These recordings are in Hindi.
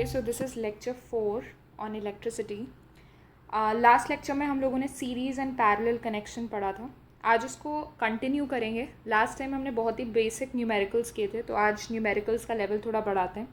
Okay, so this is lecture 4 on electricity. Last lecture में हम लोगों ने सीरीज़ एंड पैरेलल कनेक्शन पढ़ा था। आज उसको कंटिन्यू करेंगे। लास्ट टाइम हमने बहुत ही बेसिक न्यूमेरिकल्स किए थे, तो आज न्यूमेरिकल्स का लेवल थोड़ा बढ़ाते हैं,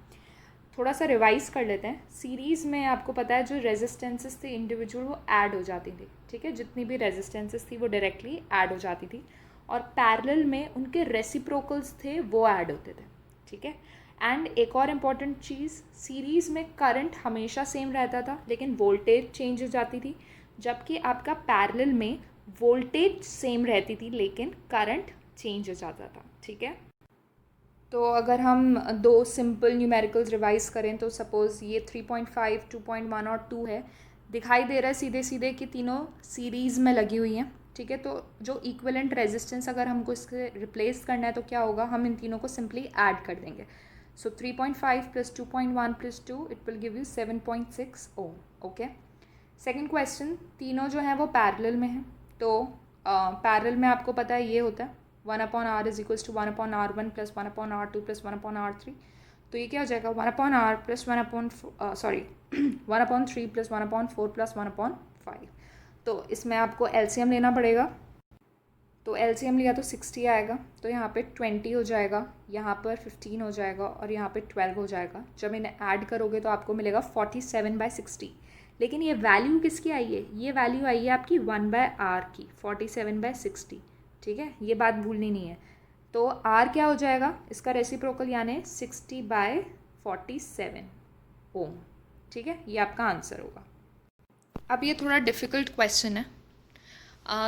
थोड़ा सा रिवाइज़ कर लेते हैं। सीरीज़ में आपको पता है जो रेजिस्टेंसेस थे इंडिविजुअल वो ऐड हो जाती थी, ठीक है। जितनी भी रेजिस्टेंसेस थी वो डायरेक्टली ऐड हो जाती थी, और पैरेलल में उनके रेसिप्रोकल्स थे वो ऐड होते थे, ठीक है। एंड एक और इम्पॉर्टेंट चीज़, सीरीज़ में करंट हमेशा सेम रहता था लेकिन वोल्टेज चेंज हो जाती थी, जबकि आपका पैरेलल में वोल्टेज सेम रहती थी लेकिन करंट चेंज हो जाता था, ठीक है। तो अगर हम दो सिंपल न्यूमेरिकल्स रिवाइज करें तो सपोज़ ये 3.5, 2.1 और 2 है, दिखाई दे रहा है सीधे सीधे कि तीनों सीरीज़ में लगी हुई हैं, ठीक है। तो जो इक्विवेलेंट रेजिस्टेंस अगर हमको इससे रिप्लेस करना है तो क्या होगा, हम इन तीनों को सिंपली ऐड कर देंगे। So 3.5 plus 2.1 plus 2 it will give you 7.6 ohm, okay. Second question, तीनों जो हैं वो पैरेलल में हैं, तो पैरेलल में आपको पता है ये होता है 1/r is equals to 1/r1 plus 1/r2 plus 1/r3। तो ये क्या हो जाएगा 1/r प्लस 1/3 प्लस 1/4 प्लस 1/5। तो इसमें आपको एलसीएम लेना पड़ेगा, तो एलसीएम लिया तो 60 आएगा, तो यहाँ पे 20 हो जाएगा, यहाँ पर 15 हो जाएगा और यहाँ पे 12 हो जाएगा। जब इन्हें ऐड करोगे तो आपको मिलेगा 47/60। लेकिन ये वैल्यू किसकी आई है, ये वैल्यू आई है आपकी 1/r की, 47/60, ठीक है। ये बात भूलनी नहीं है। तो r क्या हो जाएगा, इसका रेसिप्रोकल यानी 60/47 ओम, ठीक है। ये आपका आंसर होगा। अब ये थोड़ा डिफ़िकल्ट क्वेश्चन है,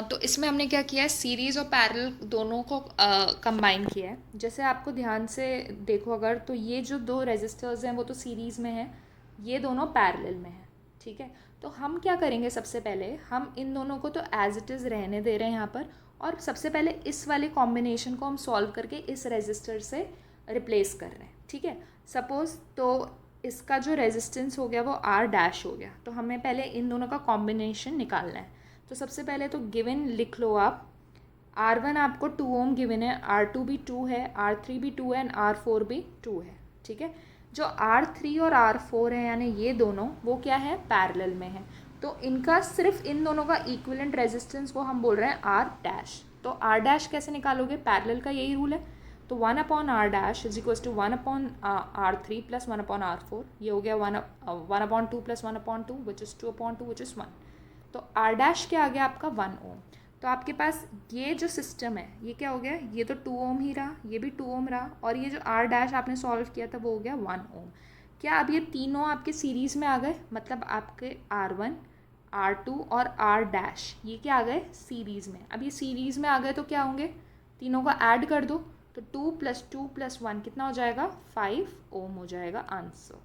तो इसमें हमने क्या किया है, सीरीज़ और पैरेलल दोनों को कंबाइन किया है। जैसे आपको ध्यान से देखो अगर, तो ये जो दो रेजिस्टर्स हैं वो तो सीरीज़ में है, ये दोनों पैरेलल में है, ठीक है। तो हम क्या करेंगे, सबसे पहले हम इन दोनों को तो एज इट इज़ रहने दे रहे हैं यहाँ पर, और सबसे पहले इस वाले कॉम्बिनेशन को हम सॉल्व करके इस रेजिस्टर से रिप्लेस कर रहे हैं, ठीक है। सपोज़ तो इसका जो रेजिस्टेंस हो गया वो आर डैश हो गया, तो हमें पहले इन दोनों का कॉम्बिनेशन निकालना है। तो सबसे पहले तो गिवन लिख लो आप, R1 आपको 2 ओम गिवन है, R2 भी 2 है, R3 भी 2 है एंड R4 भी 2 है, ठीक है। जो R3 और R4 है यानी ये दोनों, वो क्या है, पैरेलल में है, तो इनका सिर्फ इन दोनों का इक्विवेलेंट रेजिस्टेंस को हम बोल रहे हैं R डैश। तो R डैश कैसे निकालोगे, पैरेलल का यही रूल है। तो 1/r dash is equals to 1/r3 plus 1/r4, ये हो गया 1/2 plus 1/2 which is 2/2 which is 1। तो R डैश क्या आ गया आपका 1 ओम। तो आपके पास ये जो सिस्टम है ये क्या हो गया, ये तो 2 ओम ही रहा, ये भी 2 ओम रहा, और ये जो R डैश आपने सॉल्व किया था वो हो गया 1 ओम। क्या अब ये तीनों आपके सीरीज़ में आ गए, मतलब आपके R1, R2 और R डैश ये क्या आ गए, सीरीज़ में। अब ये सीरीज़ में आ गए तो क्या होंगे, तीनों को ऐड कर दो, तो 2 + 2 + 1 कितना हो जाएगा, 5 ओम हो जाएगा आंसर,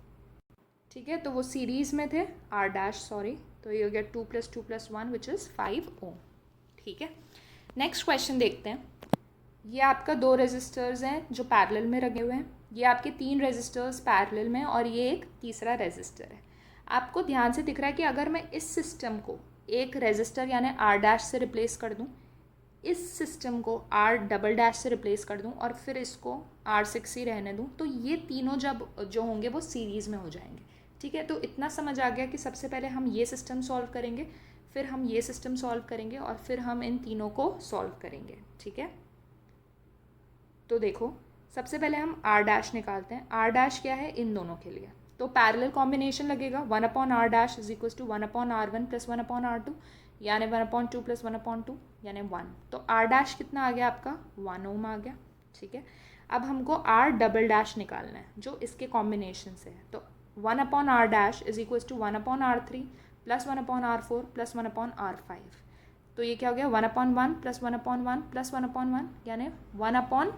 ठीक है। तो वो सीरीज़ में थे, R डैश सॉरी, तो ये हो गया 2 + 2 + 1 विच इज़ 5 ओम, ठीक है। नेक्स्ट क्वेश्चन देखते हैं। ये आपका दो रेजिस्टर्स हैं जो पैरेलल में रखे हुए हैं, ये आपके 3 रेजिस्टर्स पैरेलल में, और ये एक तीसरा रेजिस्टर है। आपको ध्यान से दिख रहा है कि अगर मैं इस सिस्टम को एक रेजिस्टर यानी R डैश से रिप्लेस कर दूँ, इस सिस्टम को R डबल डैश से रिप्लेस कर दूँ और फिर इसको R6 ही रहने दूँ, तो ये तीनों जब जो होंगे वो सीरीज़ में हो जाएंगे, ठीक है। तो इतना समझ आ गया कि सबसे पहले हम ये सिस्टम सॉल्व करेंगे, फिर हम ये सिस्टम सॉल्व करेंगे और फिर हम इन तीनों को सॉल्व करेंगे, ठीक है। तो देखो सबसे पहले हम R डैश निकालते हैं। R डैश क्या है इन दोनों के लिए, तो पैरेलल कॉम्बिनेशन लगेगा 1/r dash is equal to 1/r1 plus 1/r2 यानी 1/2 प्लस 1/2 यानी 1। तो R डैश कितना आ गया आपका 1 ओम आ गया, ठीक है। अब हमको R डबल डैश निकालना है जो इसके कॉम्बिनेशन से है, तो 1/r dash is equal to 1/r3 plus 1/r4 plus 1/r5। तो ये क्या हो गया 1/1 प्लस 1/1 प्लस 1/1 यानी 3/1।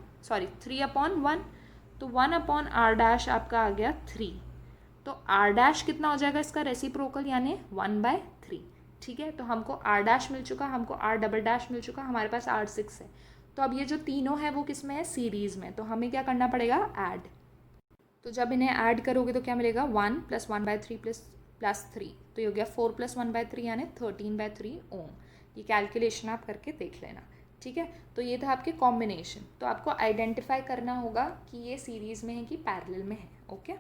तो 1/r डैश आपका आ गया 3। तो R डैश कितना हो जाएगा इसका रेसिप्रोकल यानी 1/3, ठीक है। तो हमको R डैश मिल चुका, हमको R डबल डैश मिल चुका, हमारे पास R6 है। तो अब ये जो तीनों है वो किस में है, सीरीज़ में, तो हमें क्या करना पड़ेगा, ऐड। तो जब इन्हें ऐड करोगे तो क्या मिलेगा 1 + 1/3 प्लस 3, तो ये हो गया 4 + 1/3 यानी 13/3 ओम। ये कैलकुलेशन आप करके देख लेना, ठीक है। तो ये था आपके कॉम्बिनेशन। तो आपको आइडेंटिफाई करना होगा कि ये सीरीज़ में है कि पैरेलल में है, ओके।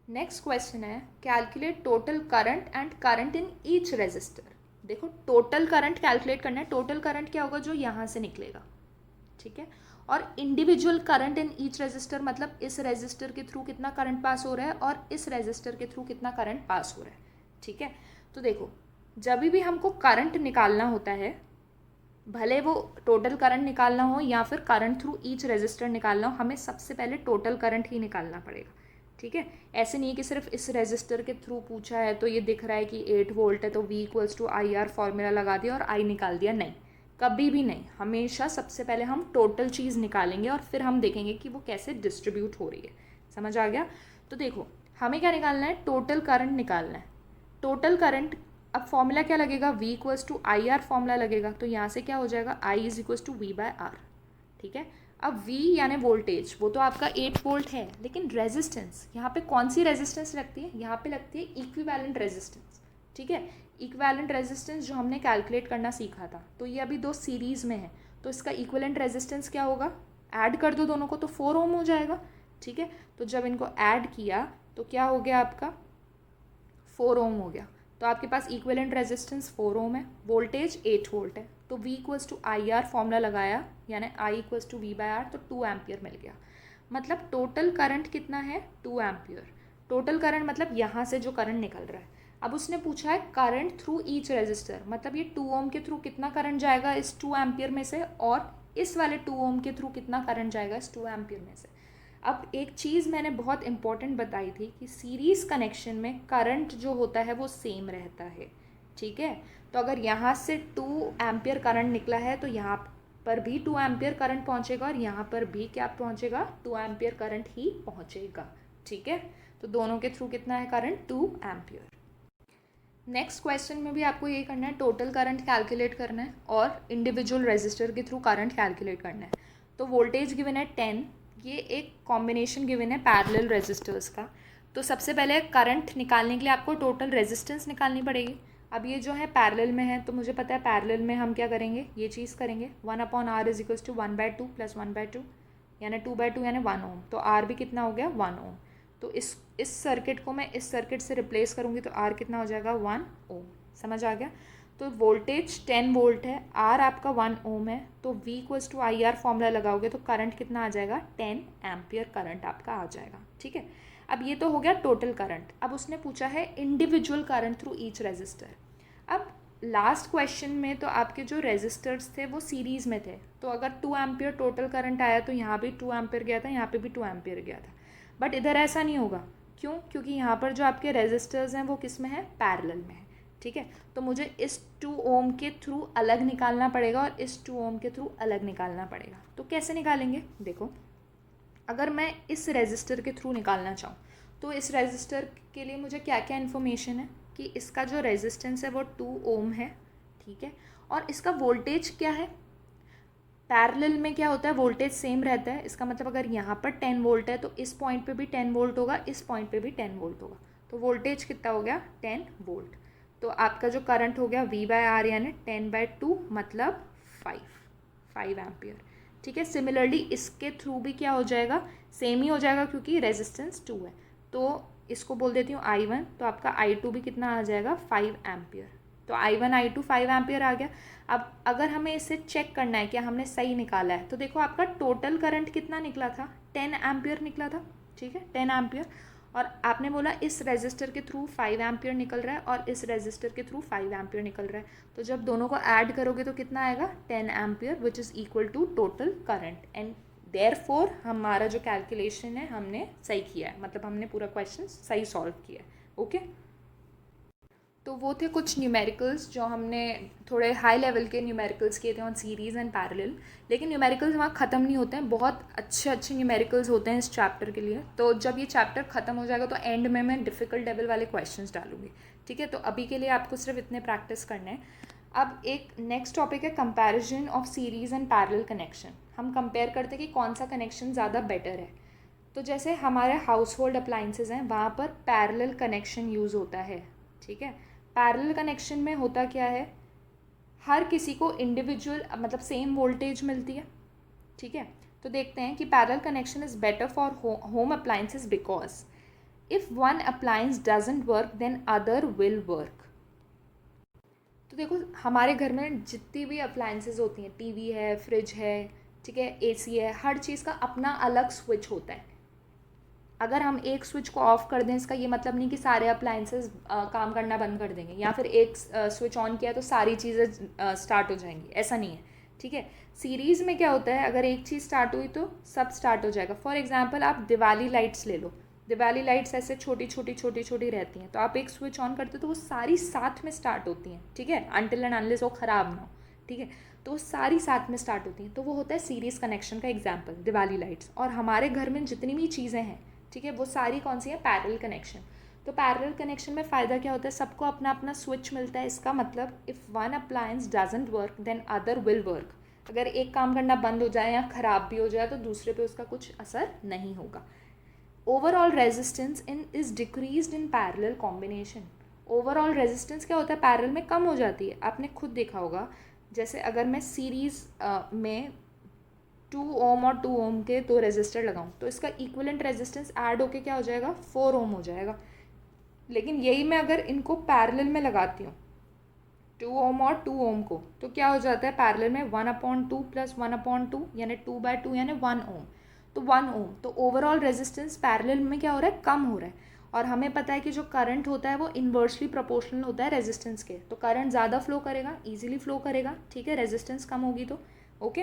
नेक्स्ट क्वेश्चन है calculate total current and current in each resistor. देखो टोटल करंट कैलकुलेट करना है। टोटल करंट क्या होगा, जो यहाँ से निकलेगा, ठीक है। और individual current in each resistor मतलब इस रेजिस्टर के थ्रू कितना करंट पास हो रहा है और इस रेजिस्टर के थ्रू कितना करंट पास हो रहा है, ठीक है। तो देखो जब भी हमको करंट निकालना होता है, भले वो टोटल करंट निकालना हो या फिर करंट थ्रू ईच रेजिस्टर निकालना हो, हमें सबसे पहले टोटल करंट ही निकालना पड़ेगा, ठीक है। ऐसे नहीं है कि सिर्फ इस रेजिस्टर के थ्रू पूछा है तो ये दिख रहा है कि 8 वोल्ट है तो V equals to I R formula लगा दिया और I निकाल दिया, नहीं, कभी भी नहीं। हमेशा सबसे पहले हम टोटल चीज़ निकालेंगे और फिर हम देखेंगे कि वो कैसे डिस्ट्रीब्यूट हो रही है। समझ आ गया? तो देखो हमें क्या निकालना है, टोटल करंट निकालना है। टोटल करंट, अब फॉर्मूला क्या लगेगा, V equals to I R formula लगेगा। तो यहाँ से क्या हो जाएगा, I is equals to V by R, ठीक है। अब V यानी वोल्टेज, वो तो आपका 8 वोल्ट है, लेकिन रेजिस्टेंस यहाँ पे कौन सी रेजिस्टेंस लगती है, यहाँ पे लगती है इक्विवेलेंट रेजिस्टेंस, ठीक है। इक्विवेलेंट रेजिस्टेंस जो हमने कैलकुलेट करना सीखा था, तो ये अभी दो सीरीज़ में है, तो इसका इक्विवेलेंट रेजिस्टेंस क्या होगा, ऐड कर दो दोनों को तो 4 ओम हो जाएगा, ठीक है। तो जब इनको ऐड किया तो क्या हो गया आपका, 4 ओम हो गया। तो आपके पास इक्विवेलेंट रेजिस्टेंस 4 ओम है, वोल्टेज 8 वोल्ट है, तो V equals to I R formula लगाया यानी I equals to V by R, तो 2 एम्पियर मिल गया। मतलब टोटल करंट कितना है, 2 एम्पियर। टोटल करंट मतलब यहाँ से जो करंट निकल रहा है। अब उसने पूछा है करंट थ्रू ईच रेजिस्टर, मतलब ये 2 ओम के थ्रू कितना करंट जाएगा इस 2 एम्पियर में से, और इस वाले 2 ओम के थ्रू कितना करंट जाएगा इस 2 एम्पियर में से। अब एक चीज़ मैंने बहुत इंपॉर्टेंट बताई थी कि सीरीज़ कनेक्शन में करंट जो होता है वो सेम रहता है, ठीक है। तो अगर यहाँ से 2 एम्पियर करंट निकला है तो यहाँ पर भी 2 एम्पियर करंट पहुँचेगा और यहाँ पर भी क्या पहुँचेगा, 2 एम्पियर करंट ही पहुँचेगा, ठीक है। तो दोनों के थ्रू कितना है करंट, 2 एम्पियर। नेक्स्ट क्वेश्चन में भी आपको ये करना है, टोटल करंट कैलकुलेट करना है और इंडिविजुअल रेजिस्टर के थ्रू करंट कैलकुलेट करना है। तो वोल्टेज गिवन है 10, ये एक कॉम्बिनेशन गिवन है पैरेलल रेजिस्टर्स का। तो सबसे पहले करंट निकालने के लिए आपको टोटल रेजिस्टेंस निकालनी पड़ेगी। अब ये जो है पैरेलल में है, तो मुझे पता है पैरेलल में हम क्या करेंगे, ये चीज़ करेंगे, 1/r is equals to 1/2 plus 1/2 यानी 2/2 यानी 1 ओम। तो R भी कितना हो गया, 1 ओम। तो इस सर्किट को मैं इस सर्किट से रिप्लेस करूँगी तो R कितना हो जाएगा, 1 ओम। समझ आ गया? तो वोल्टेज 10 वोल्ट है, R आपका 1 ओम है, तो V equals to I R formula लगाओगे तो करंट कितना आ जाएगा, 10 एम्पियर करंट आपका आ जाएगा, ठीक है। अब ये तो हो गया टोटल करंट। अब उसने पूछा है individual current through each resistor. अब लास्ट क्वेश्चन में तो आपके जो रेजिस्टर्स थे वो सीरीज़ में थे, तो अगर 2 एम्पियर टोटल करंट आया तो यहाँ भी 2 एम्पियर गया था, यहाँ पे भी 2 एम्पियर गया था। बट इधर ऐसा नहीं होगा, क्यों, क्योंकि यहाँ पर जो आपके रेजिस्टर्स हैं वो किस में है, पैरेलल में है, ठीक है। तो मुझे इस 2 ओम के थ्रू अलग निकालना पड़ेगा और इस 2 ओम के थ्रू अलग निकालना पड़ेगा। तो कैसे निकालेंगे, देखो अगर मैं इस रेजिस्टर के थ्रू निकालना चाहूँ तो इस रेजिस्टर के लिए मुझे क्या क्या इन्फॉर्मेशन है कि इसका जो रेजिस्टेंस है वो 2 ओम है, ठीक है। और इसका वोल्टेज क्या है, पैरेलल में क्या होता है, वोल्टेज सेम रहता है। इसका मतलब अगर यहाँ पर 10 वोल्ट है तो इस पॉइंट पे भी 10 वोल्ट होगा, इस पॉइंट पे भी 10 वोल्ट होगा। तो वोल्टेज कितना हो गया, 10 वोल्ट। तो आपका जो करंट हो गया V बाय आर यानी 10/2 मतलब 5 एम्पियर, ठीक है। सिमिलरली इसके थ्रू भी क्या हो जाएगा, सेम ही हो जाएगा क्योंकि रेजिस्टेंस 2 है। तो इसको बोल देती हूँ I1, तो आपका I2 भी कितना आ जाएगा, 5 एम्पियर। तो I1 I2 5 एम्पियर आ गया। अब अगर हमें इसे चेक करना है कि हमने सही निकाला है, तो देखो आपका टोटल करंट कितना निकला था, 10 एम्पियर निकला था, ठीक है, 10 एम्पियर। और आपने बोला इस रेजिस्टर के थ्रू 5 एम्पियर निकल रहा है और इस रेजिस्टर के थ्रू 5 एम्पियर निकल रहा है, तो जब दोनों को ऐड करोगे तो कितना आएगा, 10 ampere which is equal to total current. And therefore हमारा जो कैलकुलेशन है हमने सही किया है, मतलब हमने पूरा क्वेश्चन सही सॉल्व किया है, ओके। तो वो थे कुछ न्यूमेरिकल्स जो हमने थोड़े हाई लेवल के न्यूमेरिकल्स किए थे ऑन सीरीज़ एंड पैरेलल। लेकिन न्यूमेरिकल्स वहाँ ख़त्म नहीं होते हैं, बहुत अच्छे अच्छे न्यूमेरिकल्स होते हैं इस चैप्टर के लिए। तो जब ये चैप्टर ख़त्म हो जाएगा तो एंड में मैं डिफ़िकल्ट लेवल वाले क्वेश्चंस डालूंगी, ठीक है। तो अभी के लिए आपको सिर्फ इतने प्रैक्टिस करने हैं। अब एक नेक्स्ट टॉपिक है comparison of series and parallel connection. हम कंपेयर करते हैं कि कौन सा कनेक्शन ज़्यादा बेटर है। तो जैसे हमारे हाउस होल्ड अप्लाइंसेज हैं वहाँ पर पैरेलल कनेक्शन यूज़ होता है, ठीक है। पैरेलल कनेक्शन में होता क्या है, हर किसी को इंडिविजुअल मतलब सेम वोल्टेज मिलती है, ठीक है। तो देखते हैं कि parallel connection is better for home appliances because if one appliance doesn't work then other will work. तो देखो हमारे घर में जितनी भी अप्लायंसेस होती हैं, टीवी है, फ्रिज है, ठीक है, एसी है, हर चीज़ का अपना अलग स्विच होता है। अगर हम एक स्विच को ऑफ कर दें, इसका ये मतलब नहीं कि सारे अप्लायंसेस काम करना बंद कर देंगे, या फिर एक स्विच ऑन किया तो सारी चीज़ें स्टार्ट हो जाएंगी, ऐसा नहीं है। ठीक है, सीरीज़ में क्या होता है, अगर एक चीज़ स्टार्ट हुई तो सब स्टार्ट हो जाएगा। फॉर एग्जांपल आप दिवाली लाइट्स ले लो, दिवाली लाइट्स ऐसे छोटी छोटी छोटी छोटी रहती हैं, तो आप एक स्विच ऑन करते हो तो वो सारी साथ में स्टार्ट होती हैं। ठीक है, अनटिल एंड अनलेस वो ख़राब ना हो। ठीक है, तो वो सारी साथ में स्टार्ट होती हैं, तो वो होता है सीरीज़ कनेक्शन का एग्जाम्पल, दिवाली लाइट्स। और हमारे घर में जितनी भी चीज़ें हैं, ठीक है, वो सारी कौन सी है, पैरेलल कनेक्शन। तो पैरेलल कनेक्शन में फ़ायदा क्या होता है, सबको अपना अपना स्विच मिलता है। इसका मतलब if one appliance doesn't work then other will work. अगर एक काम करना बंद हो जाए या ख़राब भी हो जाए तो दूसरे पे उसका कुछ असर नहीं होगा। Overall resistance in is decreased in parallel combination. Overall resistance क्या होता है, पैरेलल में कम हो जाती है। आपने खुद देखा होगा, जैसे अगर मैं सीरीज़ में 2 ओम और 2 ओम के 2 रेजिस्टर लगाऊं तो इसका इक्विवेलेंट रेजिस्टेंस ऐड होके क्या हो जाएगा, 4 ओम हो जाएगा। लेकिन यही मैं अगर इनको पैरेलल में लगाती हूँ, 2 ओम और 2 ओम को, तो क्या हो जाता है पैरेलल में 1/2 प्लस 1/2 यानी 2/2 यानी 1 ओम। तो 1 ओम, तो ओवरऑल रेजिस्टेंस पैरेलल में क्या हो रहा है, कम हो रहा है। और हमें पता है कि जो करंट होता है वो इन्वर्सली प्रोपोर्शनल होता है रेजिस्टेंस के। तो करंट ज़्यादा फ्लो करेगा, ईजिली फ्लो करेगा। ठीक है, रेजिस्टेंस कम होगी तो okay.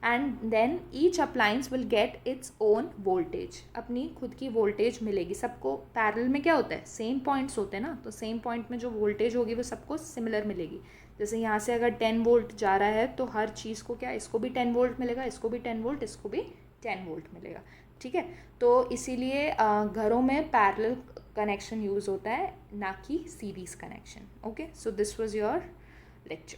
And then each appliance will get its own voltage, अपनी खुद की वोल्टेज मिलेगी सबको। पैरेलल में क्या होता है, सेम पॉइंट्स होते हैं ना, तो सेम पॉइंट में जो वोल्टेज होगी वो सबको सिमिलर मिलेगी। जैसे यहाँ से अगर 10 वोल्ट जा रहा है तो हर चीज़ को क्या, इसको भी 10 वोल्ट मिलेगा, इसको भी 10 वोल्ट, इसको भी 10 वोल्ट मिलेगा। ठीक है, तो इसीलिए घरों में पैरेलल कनेक्शन यूज़ होता है, ना कि series connection. Okay, so this was your lecture.